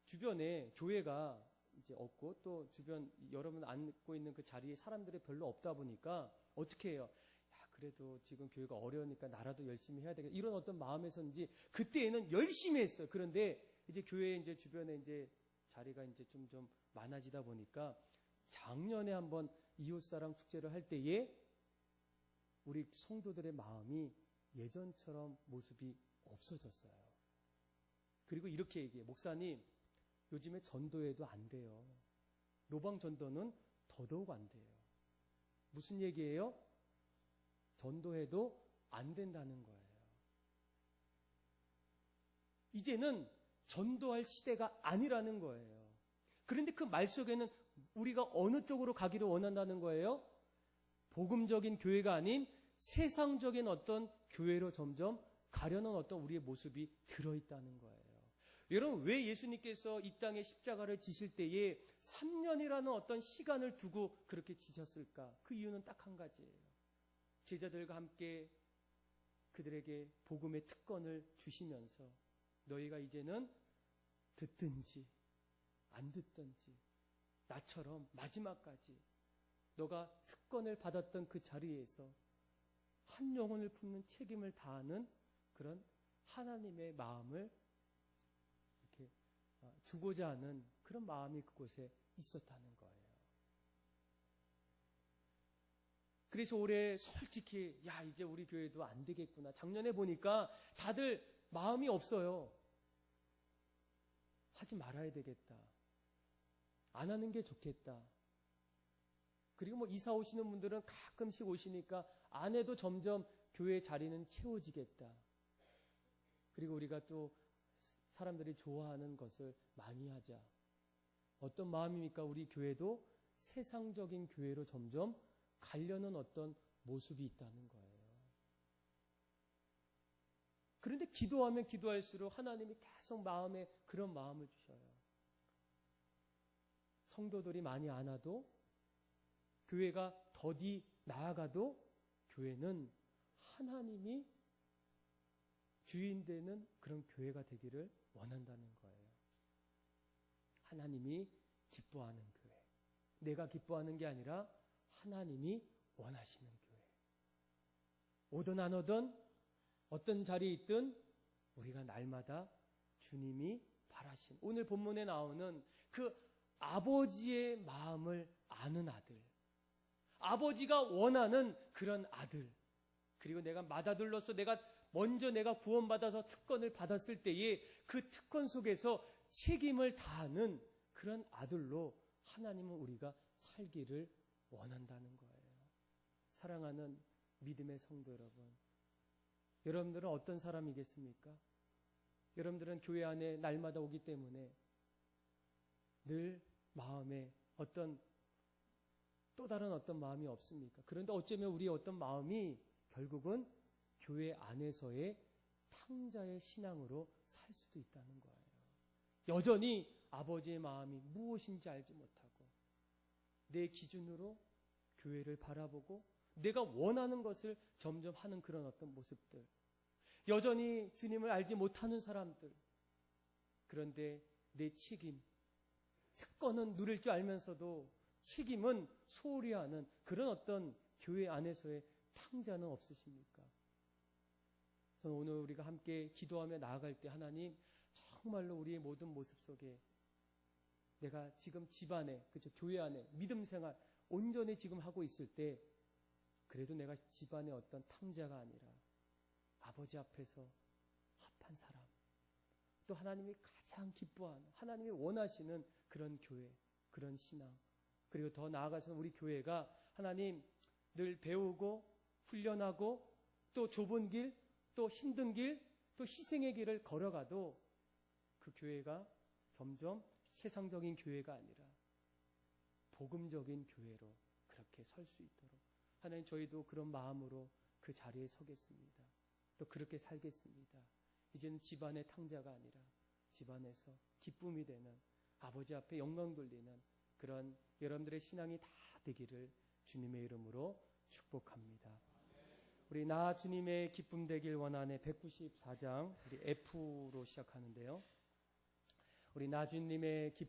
주변에 교회가 이제 없고 또 주변 여러분 앉고 있는 그 자리에 사람들이 별로 없다 보니까 어떻게 해요? 야, 그래도 지금 교회가 어려우니까 나라도 열심히 해야 되겠다. 이런 어떤 마음에서인지 그때에는 열심히 했어요. 그런데 이제 교회 이제 주변에 이제 자리가 이제 좀 많아지다 보니까 작년에 한번 이웃사랑 축제를 할 때에 우리 성도들의 마음이 예전처럼 모습이 없어졌어요. 그리고 이렇게 얘기해요. 목사님, 요즘에 전도해도 안 돼요. 노방 전도는 더더욱 안 돼요. 무슨 얘기예요? 전도해도 안 된다는 거예요. 이제는 전도할 시대가 아니라는 거예요. 그런데 그 말 속에는 우리가 어느 쪽으로 가기를 원한다는 거예요? 복음적인 교회가 아닌 세상적인 어떤 교회로 점점 가려는 어떤 우리의 모습이 들어있다는 거예요. 여러분, 왜 예수님께서 이 땅에 십자가를 지실 때에 3년이라는 어떤 시간을 두고 그렇게 지셨을까? 그 이유는 딱 한 가지예요. 제자들과 함께 그들에게 복음의 특권을 주시면서 너희가 이제는 듣든지 안 듣든지 나처럼 마지막까지 너가 특권을 받았던 그 자리에서 한 영혼을 품는 책임을 다하는 그런 하나님의 마음을 이렇게 주고자 하는 그런 마음이 그곳에 있었다는 거예요. 그래서 올해 솔직히 이제 우리 교회도 안 되겠구나. 작년에 보니까 다들 마음이 없어요. 하지 말아야 되겠다. 안 하는 게 좋겠다. 그리고 이사 오시는 분들은 가끔씩 오시니까 안 해도 점점 교회 자리는 채워지겠다. 그리고 우리가 또 사람들이 좋아하는 것을 많이 하자. 어떤 마음입니까? 우리 교회도 세상적인 교회로 점점 가려는 어떤 모습이 있다는 거예요. 그런데 기도하면 기도할수록 하나님이 계속 마음에 그런 마음을 주셔요. 성도들이 많이 안 와도, 교회가 더디 나아가도 교회는 하나님이 주인 되는 그런 교회가 되기를 원한다는 거예요. 하나님이 기뻐하는 교회. 내가 기뻐하는 게 아니라 하나님이 원하시는 교회. 오든 안 오든 어떤 자리에 있든 우리가 날마다 주님이 바라신, 오늘 본문에 나오는 그 아버지의 마음을 아는 아들, 아버지가 원하는 그런 아들, 그리고 내가 맏아들로서 내가 구원받아서 특권을 받았을 때에 그 특권 속에서 책임을 다하는 그런 아들로 하나님은 우리가 살기를 원한다는 거예요. 사랑하는 믿음의 성도 여러분, 여러분들은 어떤 사람이겠습니까? 여러분들은 교회 안에 날마다 오기 때문에 늘 마음에 또 다른 어떤 마음이 없습니까? 그런데 어쩌면 우리의 어떤 마음이 결국은 교회 안에서의 탕자의 신앙으로 살 수도 있다는 거예요. 여전히 아버지의 마음이 무엇인지 알지 못하고 내 기준으로 교회를 바라보고 내가 원하는 것을 점점 하는 그런 어떤 모습들, 여전히 주님을 알지 못하는 사람들, 그런데 내 책임, 특권은 누릴 줄 알면서도 책임은 소홀히 하는 그런 어떤 교회 안에서의 탕자는 없으십니까? 저는 오늘 우리가 함께 기도하며 나아갈 때 하나님, 정말로 우리의 모든 모습 속에 내가 지금 집안에, 교회 안에 믿음 생활 온전히 지금 하고 있을 때 그래도 내가 집안의 어떤 탕자가 아니라 아버지 앞에서 합한 사람, 또 하나님이 가장 기뻐하는, 하나님이 원하시는 그런 교회, 그런 신앙, 그리고 더 나아가서는 우리 교회가 하나님 늘 배우고 훈련하고 또 좁은 길, 또 힘든 길, 또 희생의 길을 걸어가도 그 교회가 점점 세상적인 교회가 아니라 복음적인 교회로 그렇게 설 수 있도록 하나님, 저희도 그런 마음으로 그 자리에 서겠습니다. 또 그렇게 살겠습니다. 이제는 집안의 탕자가 아니라 집안에서 기쁨이 되는, 아버지 앞에 영광 돌리는 그런 여러분들의 신앙이 다 되기를 주님의 이름으로 축복합니다. 우리 나 주님의 기쁨 되길 원하네 194장 우리 F로 시작하는데요. 우리 나 주님의 기쁨